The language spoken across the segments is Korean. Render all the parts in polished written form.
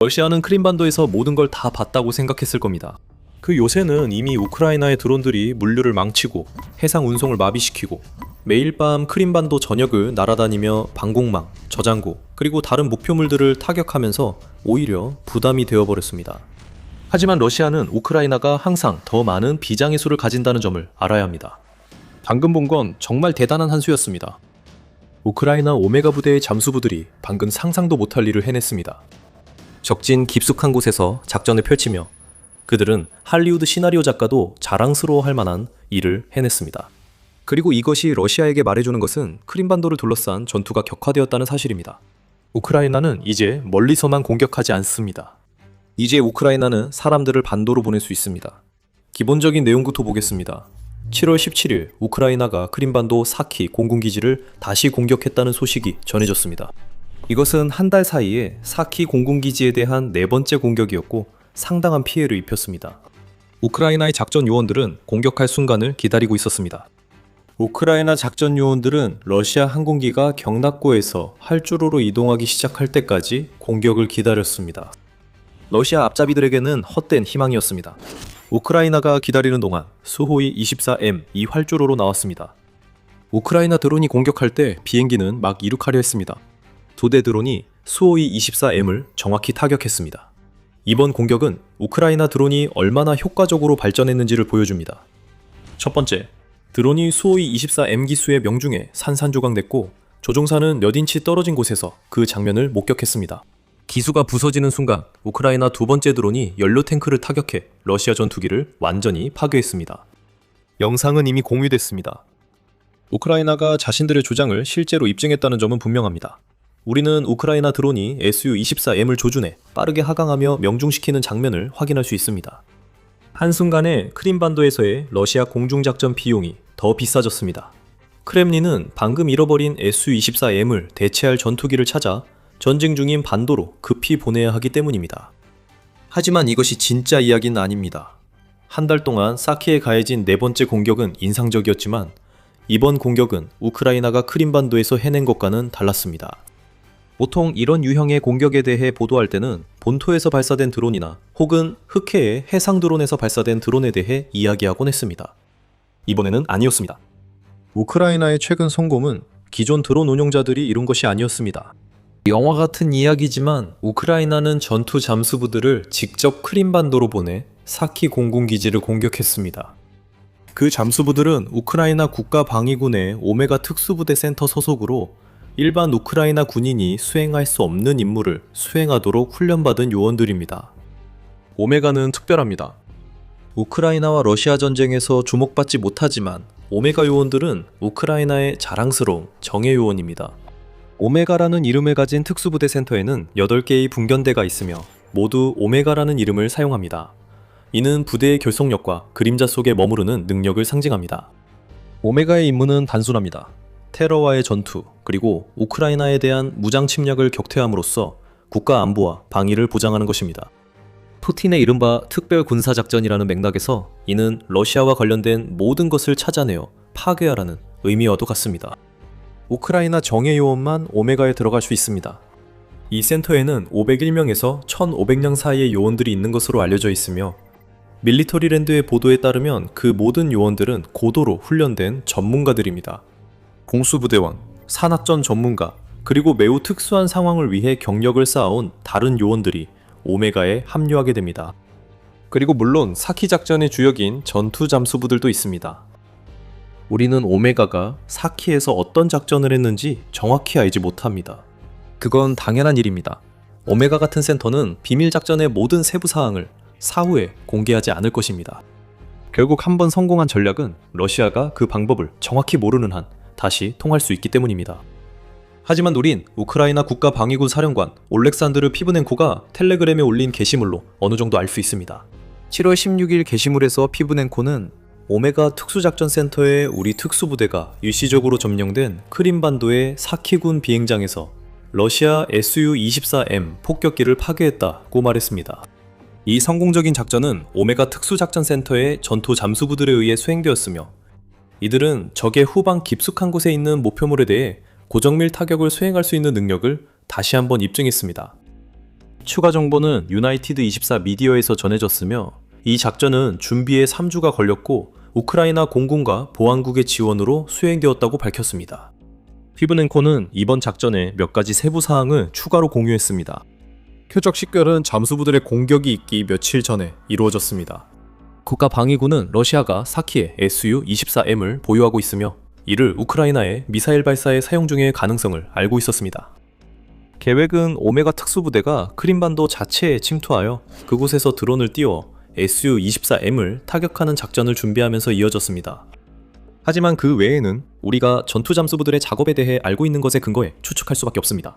러시아는 크림반도에서 모든 걸 다 봤다고 생각했을 겁니다. 그 요새는 이미 우크라이나의 드론들이 물류를 망치고 해상 운송을 마비시키고 매일 밤 크림반도 전역을 날아다니며 방공망, 저장고, 그리고 다른 목표물들을 타격하면서 오히려 부담이 되어버렸습니다. 하지만 러시아는 우크라이나가 항상 더 많은 비장의 수를 가진다는 점을 알아야 합니다. 방금 본 건 정말 대단한 한 수였습니다. 우크라이나 오메가 부대의 잠수부들이 방금 상상도 못할 일을 해냈습니다. 적진 깊숙한 곳에서 작전을 펼치며 그들은 할리우드 시나리오 작가도 자랑스러워할 만한 일을 해냈습니다. 그리고 이것이 러시아에게 말해주는 것은 크림반도를 둘러싼 전투가 격화되었다는 사실입니다. 우크라이나는 이제 멀리서만 공격하지 않습니다. 이제 우크라이나는 사람들을 반도로 보낼 수 있습니다. 기본적인 내용부터 보겠습니다. 7월 17일 우크라이나가 크림반도 사키 공군기지를 다시 공격했다는 소식이 전해졌습니다. 이것은 한 달 사이에 사키 공군기지에 대한 네 번째 공격이었고 상당한 피해를 입혔습니다. 우크라이나의 작전 요원들은 공격할 순간을 기다리고 있었습니다. 우크라이나 작전 요원들은 러시아 항공기가 경납고에서 활주로로 이동하기 시작할 때까지 공격을 기다렸습니다. 러시아 앞잡이들에게는 헛된 희망이었습니다. 우크라이나가 기다리는 동안 수호이 24M 이 활주로로 나왔습니다. 우크라이나 드론이 공격할 때 비행기는 막 이륙하려 했습니다. 두 대 드론이 수호이 24M을 정확히 타격했습니다. 이번 공격은 우크라이나 드론이 얼마나 효과적으로 발전했는지를 보여줍니다. 첫 번째, 드론이 수호이 24M 기수의 명중에 산산조각냈고 조종사는 몇 인치 떨어진 곳에서 그 장면을 목격했습니다. 기수가 부서지는 순간 우크라이나 두 번째 드론이 연료 탱크를 타격해 러시아 전투기를 완전히 파괴했습니다. 영상은 이미 공유됐습니다. 우크라이나가 자신들의 주장을 실제로 입증했다는 점은 분명합니다. 우리는 우크라이나 드론이 Su-24M을 조준해 빠르게 하강하며 명중시키는 장면을 확인할 수 있습니다. 한순간에 크림반도에서의 러시아 공중작전 비용이 더 비싸졌습니다. 크렘린은 방금 잃어버린 Su-24M을 대체할 전투기를 찾아 전쟁 중인 반도로 급히 보내야 하기 때문입니다. 하지만 이것이 진짜 이야기는 아닙니다. 한 달 동안 사키에 가해진 네 번째 공격은 인상적이었지만 이번 공격은 우크라이나가 크림반도에서 해낸 것과는 달랐습니다. 보통 이런 유형의 공격에 대해 보도할 때는 본토에서 발사된 드론이나 혹은 흑해의 해상 드론에서 발사된 드론에 대해 이야기하곤 했습니다. 이번에는 아니었습니다. 우크라이나의 최근 성공은 기존 드론 운용자들이 이룬 것이 아니었습니다. 영화 같은 이야기지만 우크라이나는 전투 잠수부들을 직접 크림반도로 보내 사키 공군기지를 공격했습니다. 그 잠수부들은 우크라이나 국가방위군의 오메가 특수부대 센터 소속으로 일반 우크라이나 군인이 수행할 수 없는 임무를 수행하도록 훈련받은 요원들입니다. 오메가는 특별합니다. 우크라이나와 러시아 전쟁에서 주목받지 못하지만 오메가 요원들은 우크라이나의 자랑스러운 정예 요원입니다. 오메가라는 이름을 가진 특수부대 센터에는 8개의 분견대가 있으며 모두 오메가라는 이름을 사용합니다. 이는 부대의 결속력과 그림자 속에 머무르는 능력을 상징합니다. 오메가의 임무는 단순합니다. 테러와의 전투, 그리고 우크라이나에 대한 무장 침략을 격퇴함으로써 국가 안보와 방위를 보장하는 것입니다. 푸틴의 이른바 특별 군사작전이라는 맥락에서 이는 러시아와 관련된 모든 것을 찾아내어 파괴하라는 의미와도 같습니다. 우크라이나 정예 요원만 오메가에 들어갈 수 있습니다. 이 센터에는 501명에서 1500명 사이의 요원들이 있는 것으로 알려져 있으며 밀리터리랜드의 보도에 따르면 그 모든 요원들은 고도로 훈련된 전문가들입니다. 공수부대원, 산악전 전문가, 그리고 매우 특수한 상황을 위해 경력을 쌓아온 다른 요원들이 오메가에 합류하게 됩니다. 그리고 물론 사키 작전의 주역인 전투 잠수부들도 있습니다. 우리는 오메가가 사키에서 어떤 작전을 했는지 정확히 알지 못합니다. 그건 당연한 일입니다. 오메가 같은 센터는 비밀 작전의 모든 세부 사항을 사후에 공개하지 않을 것입니다. 결국 한번 성공한 전략은 러시아가 그 방법을 정확히 모르는 한 다시 통할 수 있기 때문입니다. 하지만 우린 우크라이나 국가방위군 사령관 올렉산드르 피브넨코가 텔레그램에 올린 게시물로 어느 정도 알 수 있습니다. 7월 16일 게시물에서 피브넨코는 오메가 특수작전센터의 우리 특수부대가 일시적으로 점령된 크림반도의 사키군 비행장에서 러시아 Su-24M 폭격기를 파괴했다고 말했습니다. 이 성공적인 작전은 오메가 특수작전센터의 전투 잠수부들에 의해 수행되었으며 이들은 적의 후방 깊숙한 곳에 있는 목표물에 대해 고정밀 타격을 수행할 수 있는 능력을 다시 한번 입증했습니다. 추가 정보는 유나이티드 24 미디어에서 전해졌으며 이 작전은 준비에 3주가 걸렸고 우크라이나 공군과 보안국의 지원으로 수행되었다고 밝혔습니다. 피브넨코는 이번 작전에 몇 가지 세부 사항을 추가로 공유했습니다. 표적 식별은 잠수부들의 공격이 있기 며칠 전에 이루어졌습니다. 국가방위군은 러시아가 사키의 Su-24M을 보유하고 있으며 이를 우크라이나의 미사일 발사에 사용 중의 가능성을 알고 있었습니다. 계획은 오메가 특수부대가 크림반도 자체에 침투하여 그곳에서 드론을 띄워 Su-24M을 타격하는 작전을 준비하면서 이어졌습니다. 하지만 그 외에는 우리가 전투 잠수부들의 작업에 대해 알고 있는 것에 근거해 추측할 수밖에 없습니다.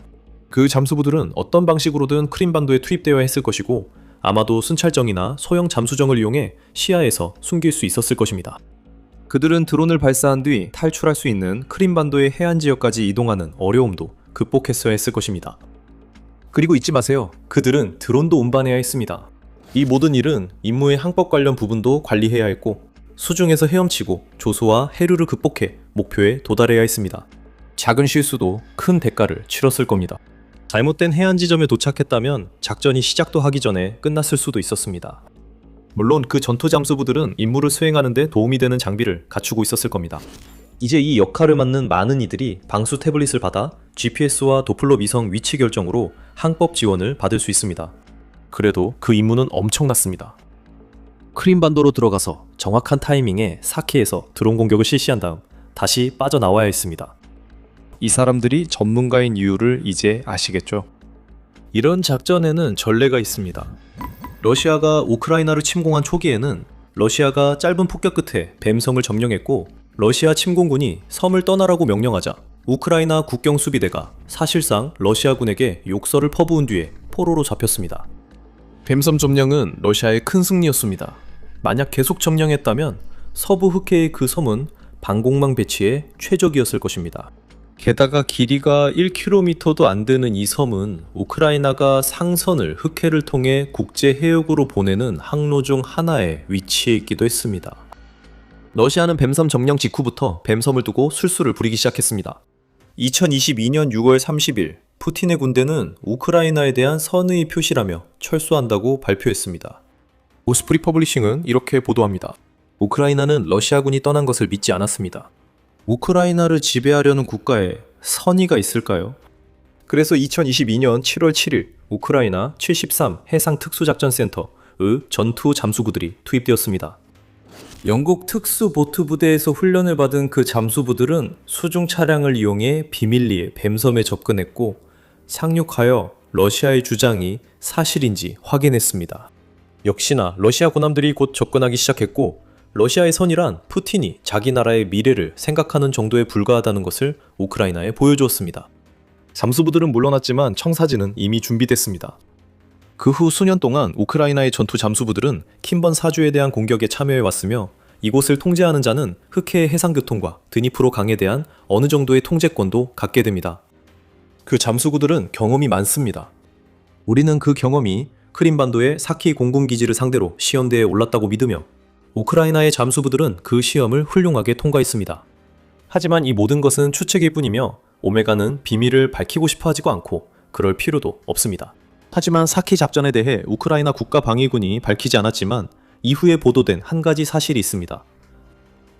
그 잠수부들은 어떤 방식으로든 크림반도에 투입되어야 했을 것이고 아마도 순찰정이나 소형 잠수정을 이용해 시야에서 숨길 수 있었을 것입니다. 그들은 드론을 발사한 뒤 탈출할 수 있는 크림반도의 해안 지역까지 이동하는 어려움도 극복했어야 했을 것입니다. 그리고 잊지 마세요. 그들은 드론도 운반해야 했습니다. 이 모든 일은 임무의 항법 관련 부분도 관리해야 했고 수중에서 헤엄치고 조수와 해류를 극복해 목표에 도달해야 했습니다. 작은 실수도 큰 대가를 치렀을 겁니다. 잘못된 해안 지점에 도착했다면 작전이 시작도 하기 전에 끝났을 수도 있었습니다. 물론 그 전투 잠수부들은 임무를 수행하는 데 도움이 되는 장비를 갖추고 있었을 겁니다. 이제 이 역할을 맡는 많은 이들이 방수 태블릿을 받아 GPS와 도플러 위성 위치 결정으로 항법 지원을 받을 수 있습니다. 그래도 그 임무는 엄청났습니다. 크림반도로 들어가서 정확한 타이밍에 사키에서 드론 공격을 실시한 다음 다시 빠져나와야 했습니다. 이 사람들이 전문가인 이유를 이제 아시겠죠? 이런 작전에는 전례가 있습니다. 러시아가 우크라이나를 침공한 초기에는 러시아가 짧은 폭격 끝에 뱀섬을 점령했고 러시아 침공군이 섬을 떠나라고 명령하자 우크라이나 국경수비대가 사실상 러시아군에게 욕설을 퍼부은 뒤에 포로로 잡혔습니다. 뱀섬 점령은 러시아의 큰 승리였습니다. 만약 계속 점령했다면 서부 흑해의 그 섬은 방공망 배치에 최적이었을 것입니다. 게다가 길이가 1km도 안 되는 이 섬은 우크라이나가 상선을 흑해를 통해 국제 해역으로 보내는 항로 중 하나에 위치해 있기도 했습니다. 러시아는 뱀섬 점령 직후부터 뱀섬을 두고 술수를 부리기 시작했습니다. 2022년 6월 30일 푸틴의 군대는 우크라이나에 대한 선의 표시라며 철수한다고 발표했습니다. 오스프리 퍼블리싱은 이렇게 보도합니다. 우크라이나는 러시아군이 떠난 것을 믿지 않았습니다. 우크라이나를 지배하려는 국가에 선의가 있을까요? 그래서 2022년 7월 7일 우크라이나 73 해상특수작전센터의 전투 잠수부들이 투입되었습니다. 영국 특수보트 부대에서 훈련을 받은 그 잠수부들은 수중 차량을 이용해 비밀리에 뱀섬에 접근했고 상륙하여 러시아의 주장이 사실인지 확인했습니다. 역시나 러시아 군함들이 곧 접근하기 시작했고 러시아의 선이란 푸틴이 자기 나라의 미래를 생각하는 정도에 불과하다는 것을 우크라이나에 보여주었습니다. 잠수부들은 물러났지만 청사진은 이미 준비됐습니다. 그 후 수년 동안 우크라이나의 전투 잠수부들은 킴번 사주에 대한 공격에 참여해왔으며 이곳을 통제하는 자는 흑해의 해상교통과 드니프로 강에 대한 어느 정도의 통제권도 갖게 됩니다. 그 잠수부들은 경험이 많습니다. 우리는 그 경험이 크림반도의 사키 공군기지를 상대로 시험대에 올랐다고 믿으며 우크라이나의 잠수부들은 그 시험을 훌륭하게 통과했습니다. 하지만 이 모든 것은 추측일 뿐이며 오메가는 비밀을 밝히고 싶어 하지도 않고 그럴 필요도 없습니다. 하지만 사키 작전에 대해 우크라이나 국가방위군이 밝히지 않았지만 이후에 보도된 한 가지 사실이 있습니다.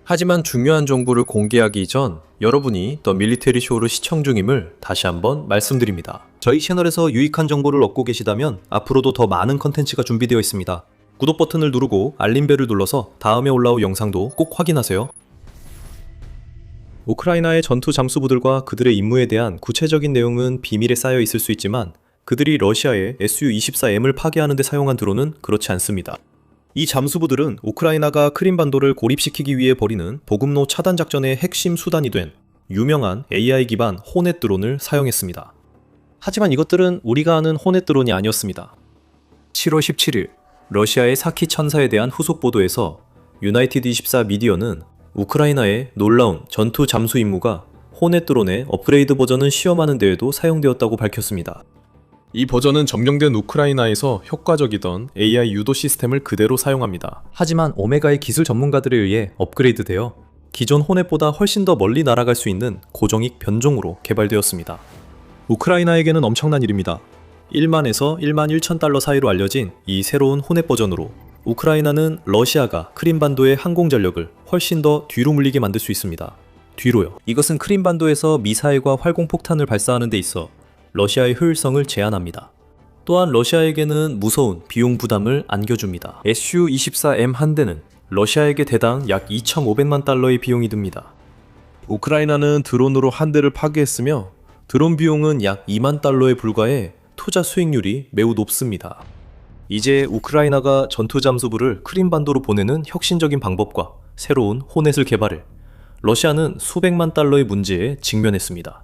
하지만 중요한 정보를 공개하기 전 여러분이 더 밀리터리 쇼를 시청 중임을 다시 한번 말씀드립니다. 저희 채널에서 유익한 정보를 얻고 계시다면 앞으로도 더 많은 컨텐츠가 준비되어 있습니다. 구독 버튼을 누르고 알림벨을 눌러서 다음에 올라올 영상도 꼭 확인하세요. 우크라이나의 전투 잠수부들과 그들의 임무에 대한 구체적인 내용은 비밀에 쌓여 있을 수 있지만 그들이 러시아의 Su-24M을 파괴하는 데 사용한 드론은 그렇지 않습니다. 이 잠수부들은 우크라이나가 크림반도를 고립시키기 위해 벌이는 보급로 차단 작전의 핵심 수단이 된 유명한 AI 기반 호넷 드론을 사용했습니다. 하지만 이것들은 우리가 아는 호넷 드론이 아니었습니다. 7월 17일 러시아의 사키 천사에 대한 후속 보도에서 유나이티드 24 미디어는 우크라이나의 놀라운 전투 잠수 임무가 호넷 드론의 업그레이드 버전을 시험하는 데에도 사용되었다고 밝혔습니다. 이 버전은 점령된 우크라이나에서 효과적이던 AI 유도 시스템을 그대로 사용합니다. 하지만 오메가의 기술 전문가들에 의해 업그레이드되어 기존 호넷보다 훨씬 더 멀리 날아갈 수 있는 고정익 변종으로 개발되었습니다. 우크라이나에게는 엄청난 일입니다. 1만에서 1만 1천 달러 사이로 알려진 이 새로운 호넷 버전으로 우크라이나는 러시아가 크림반도의 항공 전력을 훨씬 더 뒤로 물리게 만들 수 있습니다. 뒤로요. 이것은 크림반도에서 미사일과 활공폭탄을 발사하는 데 있어 러시아의 효율성을 제한합니다. 또한 러시아에게는 무서운 비용 부담을 안겨줍니다. Su-24M 한 대는 러시아에게 대당 약 2,500만 달러의 비용이 듭니다. 우크라이나는 드론으로 한 대를 파괴했으며 드론 비용은 약 2만 달러에 불과해 투자 수익률이 매우 높습니다. 이제 우크라이나가 전투 잠수부를 크림반도로 보내는 혁신적인 방법과 새로운 호넷을 개발해 러시아는 수백만 달러의 문제에 직면했습니다.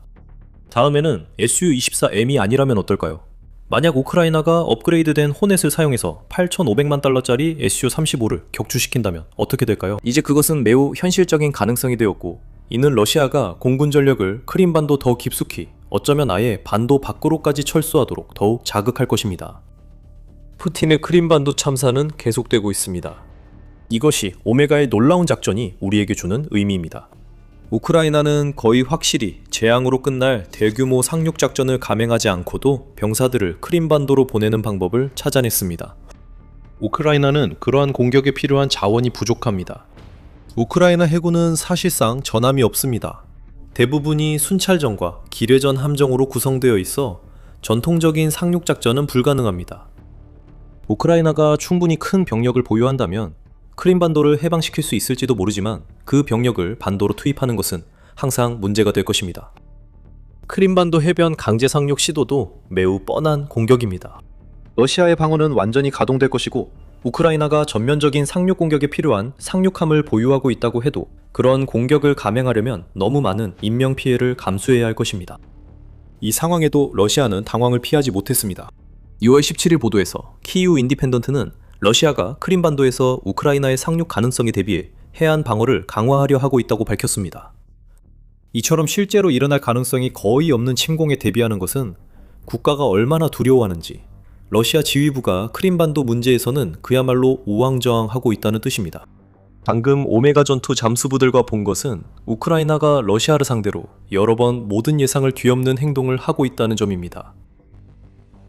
다음에는 Su-24M이 아니라면 어떨까요? 만약 우크라이나가 업그레이드된 호넷을 사용해서 8,500만 달러짜리 Su-35를 격추시킨다면 어떻게 될까요? 이제 그것은 매우 현실적인 가능성이 되었고, 이는 러시아가 공군 전력을 크림반도 더 깊숙이, 어쩌면 아예 반도 밖으로까지 철수하도록 더욱 자극할 것입니다. 푸틴의 크림반도 참사는 계속되고 있습니다. 이것이 오메가의 놀라운 작전이 우리에게 주는 의미입니다. 우크라이나는 거의 확실히 재앙으로 끝날 대규모 상륙 작전을 감행하지 않고도 병사들을 크림반도로 보내는 방법을 찾아냈습니다. 우크라이나는 그러한 공격에 필요한 자원이 부족합니다. 우크라이나 해군은 사실상 전함이 없습니다. 대부분이 순찰전과 기뢰전 함정으로 구성되어 있어 전통적인 상륙 작전은 불가능합니다. 우크라이나가 충분히 큰 병력을 보유한다면 크림반도를 해방시킬 수 있을지도 모르지만 그 병력을 반도로 투입하는 것은 항상 문제가 될 것입니다. 크림반도 해변 강제 상륙 시도도 매우 뻔한 공격입니다. 러시아의 방어는 완전히 가동될 것이고 우크라이나가 전면적인 상륙 공격에 필요한 상륙함을 보유하고 있다고 해도 그런 공격을 감행하려면 너무 많은 인명피해를 감수해야 할 것입니다. 이 상황에도 러시아는 당황을 피하지 못했습니다. 6월 17일 보도에서 키이우 인디펜던트는 러시아가 크림반도에서 우크라이나의 상륙 가능성에 대비해 해안 방어를 강화하려 하고 있다고 밝혔습니다. 이처럼 실제로 일어날 가능성이 거의 없는 침공에 대비하는 것은 국가가 얼마나 두려워하는지, 러시아 지휘부가 크림반도 문제에서는 그야말로 우왕좌왕하고 있다는 뜻입니다. 방금 오메가 전투 잠수부들과 본 것은 우크라이나가 러시아를 상대로 여러 번 모든 예상을 뒤엎는 행동을 하고 있다는 점입니다.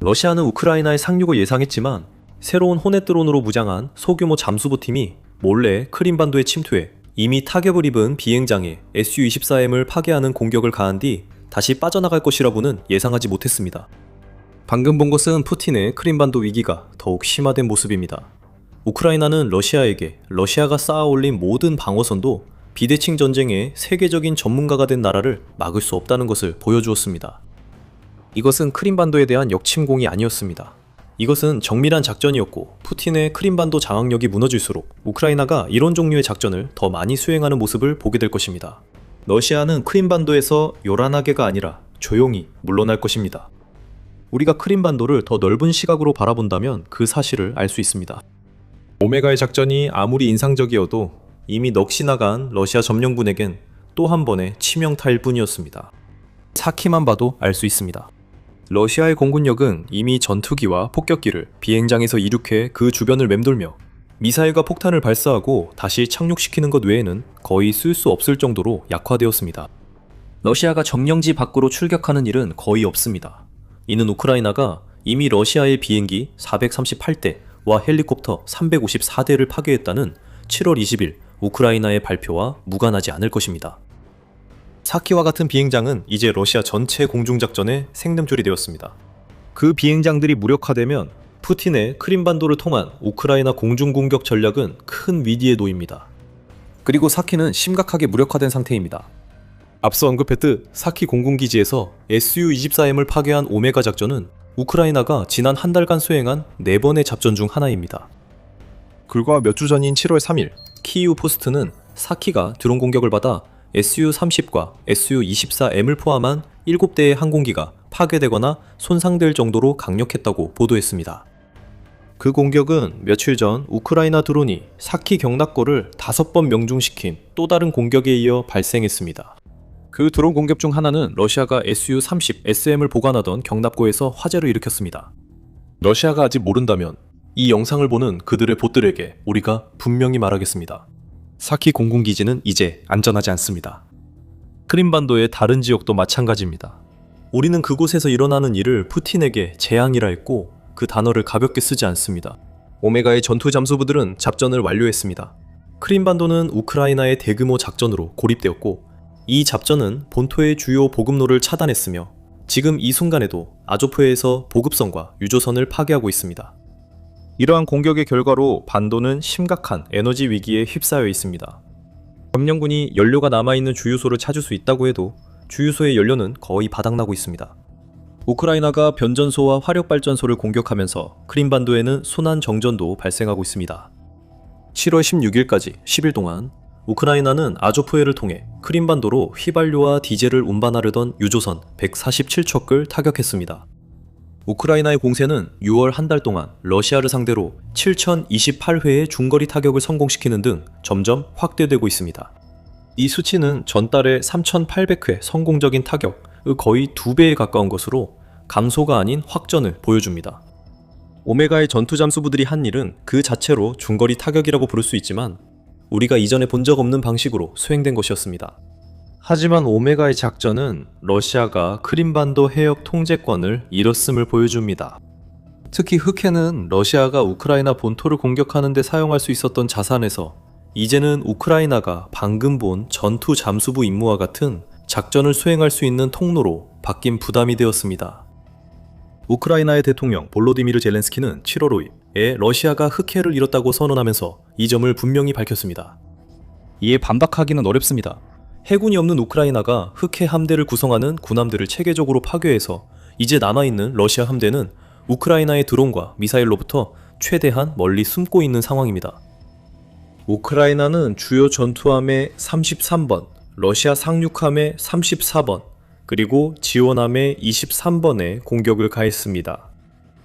러시아는 우크라이나의 상륙을 예상했지만 새로운 호넷 드론으로 무장한 소규모 잠수부팀이 몰래 크림반도에 침투해 이미 타격을 입은 비행장에 Su-24M을 파괴하는 공격을 가한 뒤 다시 빠져나갈 것이라고는 예상하지 못했습니다. 방금 본 것은 푸틴의 크림반도 위기가 더욱 심화된 모습입니다. 우크라이나는 러시아에게 러시아가 쌓아올린 모든 방어선도 비대칭 전쟁의 세계적인 전문가가 된 나라를 막을 수 없다는 것을 보여주었습니다. 이것은 크림반도에 대한 역침공이 아니었습니다. 이것은 정밀한 작전이었고 푸틴의 크림반도 장악력이 무너질수록 우크라이나가 이런 종류의 작전을 더 많이 수행하는 모습을 보게 될 것입니다. 러시아는 크림반도에서 요란하게가 아니라 조용히 물러날 것입니다. 우리가 크림반도를 더 넓은 시각으로 바라본다면 그 사실을 알 수 있습니다. 오메가의 작전이 아무리 인상적이어도 이미 넋이 나간 러시아 점령군에겐 또 한 번의 치명타일 뿐이었습니다. 사키만 봐도 알 수 있습니다. 러시아의 공군력은 이미 전투기와 폭격기를 비행장에서 이륙해 그 주변을 맴돌며 미사일과 폭탄을 발사하고 다시 착륙시키는 것 외에는 거의 쓸 수 없을 정도로 약화되었습니다. 러시아가 점령지 밖으로 출격하는 일은 거의 없습니다. 이는 우크라이나가 이미 러시아의 비행기 438대와 헬리콥터 354대를 파괴했다는 7월 20일 우크라이나의 발표와 무관하지 않을 것입니다. 사키와 같은 비행장은 이제 러시아 전체 공중작전의 생명줄이 되었습니다. 그 비행장들이 무력화되면 푸틴의 크림반도를 통한 우크라이나 공중공격 전략은 큰 위기에 놓입니다. 그리고 사키는 심각하게 무력화된 상태입니다. 앞서 언급했듯 사키 공군기지에서 Su-24M을 파괴한 오메가 작전은 우크라이나가 지난 한 달간 수행한 4번의 작전 중 하나입니다. 불과 몇 주 전인 7월 3일 키이우 포스트는 사키가 드론 공격을 받아 Su-30과 Su-24M을 포함한 7대의 항공기가 파괴되거나 손상될 정도로 강력했다고 보도했습니다. 그 공격은 며칠 전 우크라이나 드론이 사키 경납고를 5번 명중시킨 또 다른 공격에 이어 발생했습니다. 그 드론 공격 중 하나는 러시아가 Su-30SM을 보관하던 경납고에서 화재를 일으켰습니다. 러시아가 아직 모른다면 이 영상을 보는 그들의 봇들에게 우리가 분명히 말하겠습니다. 사키 공군기지는 이제 안전하지 않습니다. 크림반도의 다른 지역도 마찬가지입니다. 우리는 그곳에서 일어나는 일을 푸틴에게 재앙이라 했고 그 단어를 가볍게 쓰지 않습니다. 오메가의 전투 잠수부들은 작전을 완료했습니다. 크림반도는 우크라이나의 대규모 작전으로 고립되었고 이 작전은 본토의 주요 보급로를 차단했으며 지금 이 순간에도 아조프해에서 보급선과 유조선을 파괴하고 있습니다. 이러한 공격의 결과로 반도는 심각한 에너지 위기에 휩싸여 있습니다. 점령군이 연료가 남아있는 주유소를 찾을 수 있다고 해도 주유소의 연료는 거의 바닥나고 있습니다. 우크라이나가 변전소와 화력발전소를 공격하면서 크림반도에는 순환 정전도 발생하고 있습니다. 7월 16일까지 10일 동안 우크라이나는 아조프해를 통해 크림반도로 휘발유와 디젤을 운반하려던 유조선 147척을 타격했습니다. 우크라이나의 공세는 6월 한 달 동안 러시아를 상대로 7028회의 중거리 타격을 성공시키는 등 점점 확대되고 있습니다. 이 수치는 전달의 3800회 성공적인 타격의 거의 2배에 가까운 것으로 감소가 아닌 확전을 보여줍니다. 오메가의 전투 잠수부들이 한 일은 그 자체로 중거리 타격이라고 부를 수 있지만 우리가 이전에 본 적 없는 방식으로 수행된 것이었습니다. 하지만 오메가의 작전은 러시아가 크림반도 해역 통제권을 잃었음을 보여줍니다. 특히 흑해는 러시아가 우크라이나 본토를 공격하는 데 사용할 수 있었던 자산에서 이제는 우크라이나가 방금 본 전투 잠수부 임무와 같은 작전을 수행할 수 있는 통로로 바뀐 부담이 되었습니다. 우크라이나의 대통령 볼로디미르 젤렌스키는 7월 5일에 러시아가 흑해를 잃었다고 선언하면서 이 점을 분명히 밝혔습니다. 이에 반박하기는 어렵습니다. 해군이 없는 우크라이나가 흑해 함대를 구성하는 군함들을 체계적으로 파괴해서 이제 남아있는 러시아 함대는 우크라이나의 드론과 미사일로부터 최대한 멀리 숨고 있는 상황입니다. 우크라이나는 주요 전투함의 33번, 러시아 상륙함의 34번, 그리고 지원함의 23번에 공격을 가했습니다.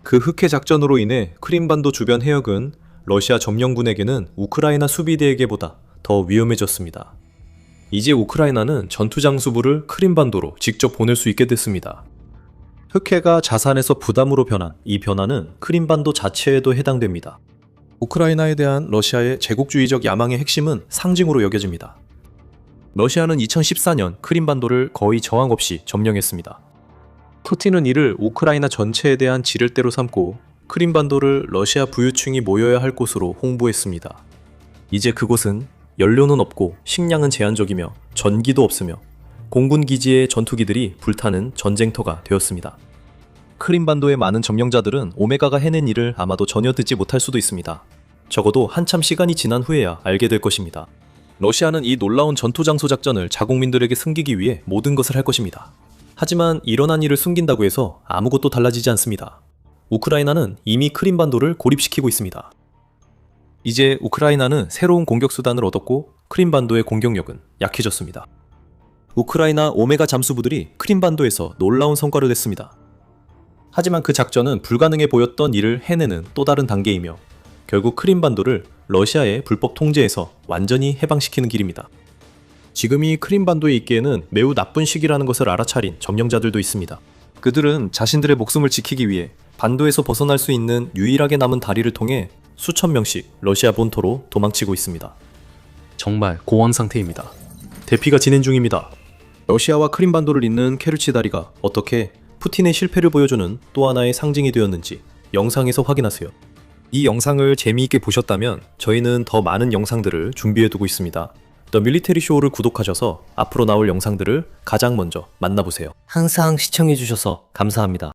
그 흑해 작전으로 인해 크림반도 주변 해역은 러시아 점령군에게는 우크라이나 수비대에게보다 더 위험해졌습니다. 이제 우크라이나는 전투 장수부를 크림반도로 직접 보낼 수 있게 됐습니다. 흑해가 자산에서 부담으로 변한 이 변화는 크림반도 자체에도 해당됩니다. 우크라이나에 대한 러시아의 제국주의적 야망의 핵심은 상징으로 여겨집니다. 러시아는 2014년 크림반도를 거의 저항 없이 점령했습니다. 푸틴은 이를 우크라이나 전체에 대한 지렛대로 삼고 크림반도를 러시아 부유층이 모여야 할 곳으로 홍보했습니다. 이제 그곳은 연료는 없고 식량은 제한적이며 전기도 없으며 공군 기지의 전투기들이 불타는 전쟁터가 되었습니다. 크림반도의 많은 점령자들은 오메가가 해낸 일을 아마도 전혀 듣지 못할 수도 있습니다. 적어도 한참 시간이 지난 후에야 알게 될 것입니다. 러시아는 이 놀라운 전투장소 작전을 자국민들에게 숨기기 위해 모든 것을 할 것입니다. 하지만 일어난 일을 숨긴다고 해서 아무것도 달라지지 않습니다. 우크라이나는 이미 크림반도를 고립시키고 있습니다. 이제 우크라이나는 새로운 공격 수단을 얻었고 크림반도의 공격력은 약해졌습니다. 우크라이나 오메가 잠수부들이 크림반도에서 놀라운 성과를 냈습니다. 하지만 그 작전은 불가능해 보였던 일을 해내는 또 다른 단계이며 결국 크림반도를 러시아의 불법 통제에서 완전히 해방시키는 길입니다. 지금이 크림반도에 있기에는 매우 나쁜 시기라는 것을 알아차린 점령자들도 있습니다. 그들은 자신들의 목숨을 지키기 위해 반도에서 벗어날 수 있는 유일하게 남은 다리를 통해 수천 명씩 러시아 본토로 도망치고 있습니다. 정말 고원 상태입니다. 대피가 진행 중입니다. 러시아와 크림반도를 잇는 케르치 다리가 어떻게 푸틴의 실패를 보여주는 또 하나의 상징이 되었는지 영상에서 확인하세요. 이 영상을 재미있게 보셨다면 저희는 더 많은 영상들을 준비해두고 있습니다. 더 밀리터리 쇼를 구독하셔서 앞으로 나올 영상들을 가장 먼저 만나보세요. 항상 시청해주셔서 감사합니다.